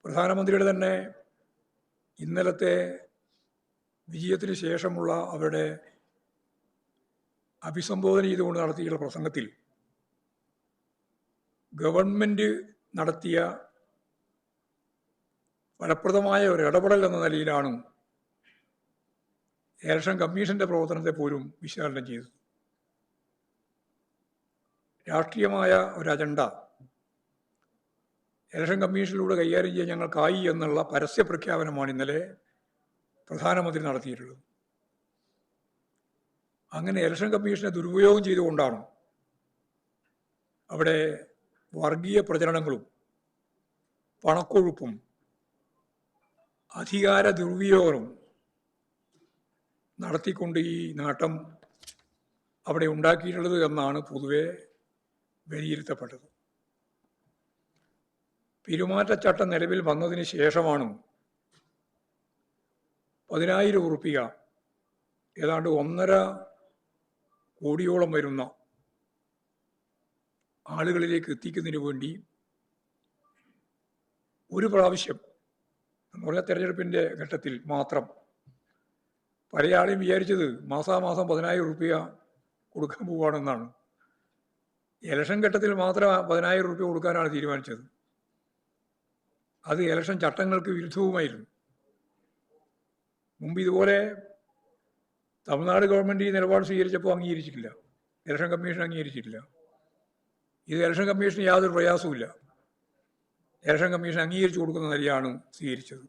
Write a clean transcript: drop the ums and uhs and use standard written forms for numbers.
പ്രധാനമന്ത്രിയുടെ തന്നെ ഇന്നലത്തെ വിജയത്തിന് ശേഷമുള്ള അവരുടെ അഭിസംബോധന ചെയ്തുകൊണ്ട് നടത്തിയുള്ള പ്രസംഗത്തിൽ ഗവൺമെൻറ് നടത്തിയ ഫലപ്രദമായ ഒരു ഇടപെടൽ എന്ന നിലയിലാണ് ഇലക്ഷൻ കമ്മീഷന്റെ പ്രവർത്തനത്തെ പോലും വിശകലനം ചെയ്തത്. രാഷ്ട്രീയമായ ഒരു അജണ്ട ഇലക്ഷൻ കമ്മീഷനിലൂടെ കൈകാര്യം ചെയ്യാൻ ഞങ്ങൾക്കായി എന്നുള്ള പരസ്യ പ്രഖ്യാപനമാണ് ഇന്നലെ പ്രധാനമന്ത്രി നടത്തിയിട്ടുള്ളത്. അങ്ങനെ ഇലക്ഷൻ കമ്മീഷനെ ദുരുപയോഗം ചെയ്തുകൊണ്ടാണ് അവിടെ വർഗീയ പ്രചരണങ്ങളും പണക്കൊഴുപ്പും അധികാര ദുർവിനിയോഗവും നടത്തിക്കൊണ്ട് ഈ നേട്ടം അവിടെ ഉണ്ടാക്കിയിട്ടുള്ളത് എന്നാണ് പൊതുവെ വിലയിരുത്തപ്പെട്ടത്. പെരുമാറ്റച്ചട്ടം നിലവിൽ വന്നതിന് ശേഷമാണ് 10,000 ഉറുപ്പിക ഏതാണ്ട് 1.5 കോടിയോളം വരുന്ന ആളുകളിലേക്ക് എത്തിക്കുന്നതിന് വേണ്ടി ഒരു പ്രാവശ്യം എന്ന് പറഞ്ഞാൽ തെരഞ്ഞെടുപ്പിൻ്റെ ഘട്ടത്തിൽ മാത്രം പല ആളെയും വിചാരിച്ചത് മാസാമാസം 10,000 ഉറുപ്പിക കൊടുക്കാൻ പോവുകയാണെന്നാണ്. ഇലക്ഷൻ ഘട്ടത്തിൽ മാത്രം 10,000 ഉറുപ്പിക കൊടുക്കാനാണ് തീരുമാനിച്ചത്. അത് ഇലക്ഷൻ ചട്ടങ്ങൾക്ക് വിരുദ്ധവുമായിരുന്നു. മുമ്പ് ഇതുപോലെ തമിഴ്നാട് ഗവൺമെൻറ് ഈ നിലപാട് സ്വീകരിച്ചപ്പോൾ അംഗീകരിച്ചിട്ടില്ല, ഇലക്ഷൻ കമ്മീഷൻ അംഗീകരിച്ചിട്ടില്ല. ഇത് ഇലക്ഷൻ കമ്മീഷന് യാതൊരു പ്രയാസവുമില്ല, ഇലക്ഷൻ കമ്മീഷൻ അംഗീകരിച്ചു കൊടുക്കുന്ന നിലയാണ് സ്വീകരിച്ചത്.